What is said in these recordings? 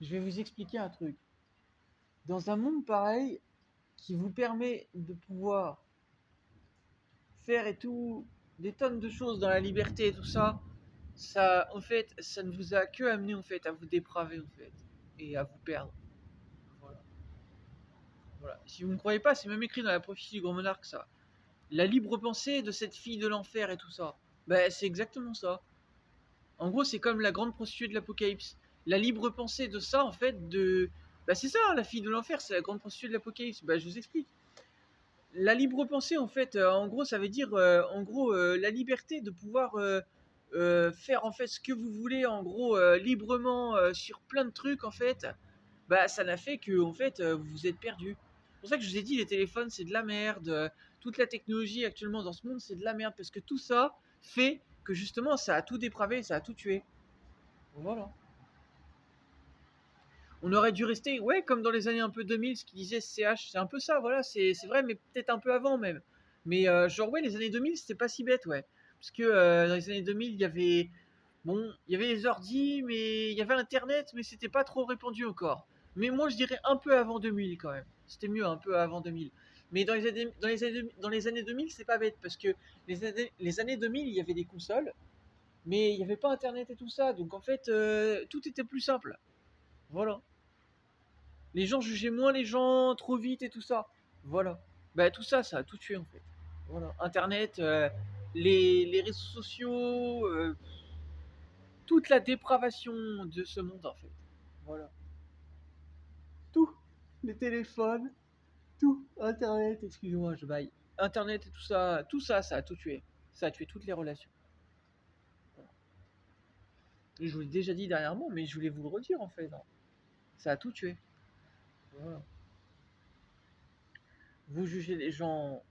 Je vais vous expliquer un truc. Dans un monde pareil, qui vous permet de pouvoir faire et tout, des tonnes de choses dans la liberté et tout ça, ça, en fait, ça ne vous a que amené, en fait, à vous dépraver, en fait, et à vous perdre. Voilà. Voilà. Si vous ne croyez pas, c'est même écrit dans la prophétie du grand monarque, ça. La libre pensée de cette fille de l'enfer et tout ça. Ben, c'est exactement ça. En gros, c'est comme la grande prostituée de l'Apocalypse. La libre pensée de ça, en fait, de. Bah, c'est ça, la fille de l'enfer, c'est la grande prostituée de l'Apocalypse. Bah, je vous explique. La libre pensée, en fait, en gros, ça veut dire, en gros, la liberté de pouvoir faire, en fait, ce que vous voulez, en gros, librement, sur plein de trucs, en fait. Bah, ça n'a fait que, en fait, vous vous êtes perdu. C'est pour ça que je vous ai dit, les téléphones, c'est de la merde. Toute la technologie actuellement dans ce monde, c'est de la merde. Parce que tout ça fait que, justement, ça a tout dépravé, ça a tout tué. Voilà. On aurait dû rester, ouais, comme dans les années un peu 2000, ce qu'ils disaient CH, c'est un peu ça, voilà, c'est vrai, mais peut-être un peu avant même. Mais genre, ouais, les années 2000, c'était pas si bête, ouais. Parce que dans les années 2000, il y avait, bon, il y avait les ordi, mais il y avait Internet, mais c'était pas trop répandu encore. Mais moi, je dirais un peu avant 2000 quand même. C'était mieux un peu avant 2000. Mais dans les années 2000, c'est pas bête, parce que les années 2000, il y avait des consoles, mais il n'y avait pas Internet et tout ça. Donc en fait, tout était plus simple. Voilà. Les gens jugeaient moins les gens trop vite et tout ça. Voilà. Bah tout ça, ça a tout tué en fait. Voilà. Internet, les réseaux sociaux, toute la dépravation de ce monde en fait. Voilà. Tout. Les téléphones, tout. Internet, excusez-moi, je baille. Internet et tout ça, ça a tout tué. Ça a tué toutes les relations. Voilà. Je vous l'ai déjà dit dernièrement, mais je voulais vous le redire en fait, hein. Ça a tout tué. Voilà. Vous jugez les gens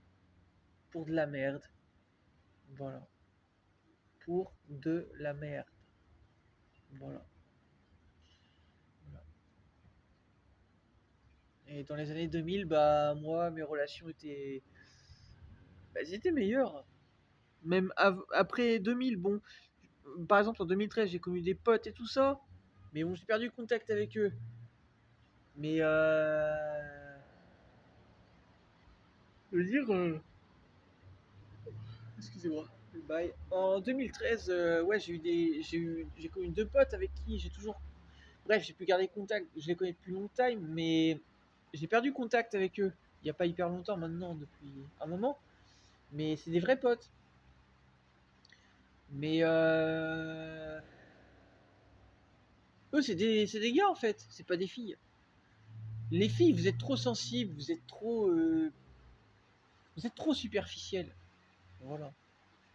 pour de la merde. Voilà. Pour de la merde. Voilà. Voilà. Et dans les années 2000, bah moi, mes relations étaient, bah, elles étaient meilleures. Même après 2000, bon, par exemple en 2013, j'ai connu des potes et tout ça, mais bon, j'ai perdu contact avec eux. Mais je veux dire, excusez-moi, bye. En 2013, ouais, j'ai connu deux potes avec qui j'ai toujours, bref, j'ai pu garder contact. Je les connais depuis longtemps, mais j'ai perdu contact avec eux. Il n'y a pas hyper longtemps maintenant, depuis un moment. Mais c'est des vrais potes. Mais eux, c'est des gars en fait, c'est pas des filles. Les filles, vous êtes trop sensibles, vous êtes trop superficiel. Voilà.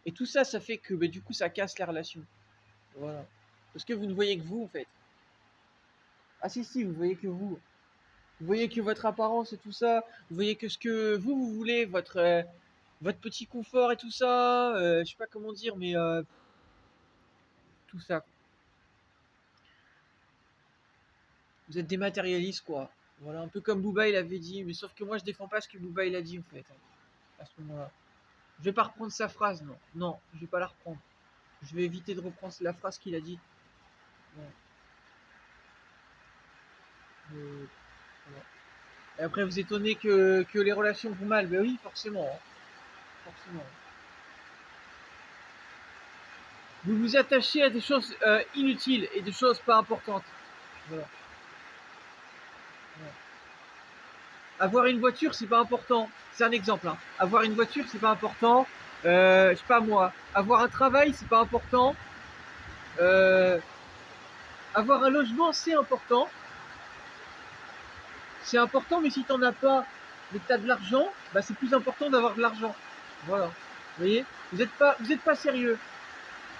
Et tout ça, ça fait que bah, du coup, ça casse la relation. Voilà. Parce que vous ne voyez que vous en fait. Ah si, si, vous voyez que vous. Vous voyez que votre apparence et tout ça. Vous voyez que ce que vous voulez, votre petit confort et tout ça. Je sais pas comment dire, mais tout ça. Vous êtes des matérialistes, quoi. Voilà, un peu comme Booba il avait dit, mais sauf que moi je défends pas ce que Booba il a dit en fait, à ce moment-là. Je vais pas reprendre sa phrase, non. Non, je vais pas la reprendre. Je vais éviter de reprendre la phrase qu'il a dit. Non. Voilà. Et après vous étonnez que les relations vont mal. Ben oui, forcément, hein. Forcément. Vous vous attachez à des choses inutiles et des choses pas importantes. Voilà. Voilà. Avoir une voiture, c'est pas important. C'est un exemple, hein. Avoir une voiture, c'est pas important. Je sais pas moi. Avoir un travail, c'est pas important. Euh, Avoir un logement, c'est important. C'est important, mais si t'en as pas, mais que t'as de l'argent, bah c'est plus important d'avoir de l'argent. Voilà. Vous voyez, vous êtes pas sérieux.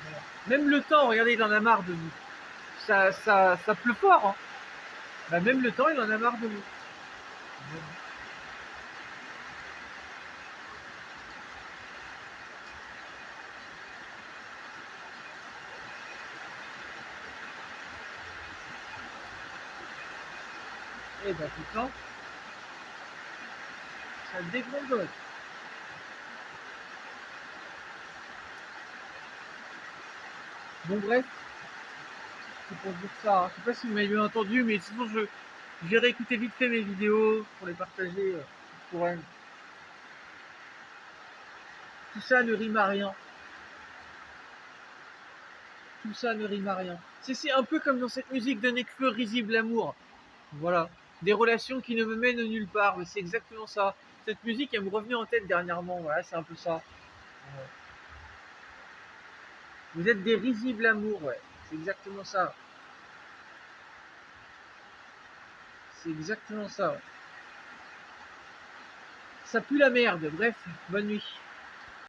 Voilà. Même le temps, regardez, il en a marre de vous. Ça pleut fort, hein. Bah même le temps, il en a marre de vous. Et bah tout le temps, ça dégringole. Bon bref, C'est pour dire ça, hein. Je sais pas si vous m'avez bien entendu, mais sinon je vais réécouter vite fait mes vidéos pour les partager pour elle. Tout ça ne rime à rien. Tout ça ne rime à rien. C'est un peu comme dans cette musique de Nekfeu, Risible Amour. Voilà. Des relations qui ne me mènent nulle part. Mais c'est exactement ça. Cette musique, elle me revenait en tête dernièrement. Voilà, c'est un peu ça. Ouais. Vous êtes des risibles amours, ouais. C'est exactement ça. C'est exactement ça. Ouais. Ça pue la merde. Bref, bonne nuit.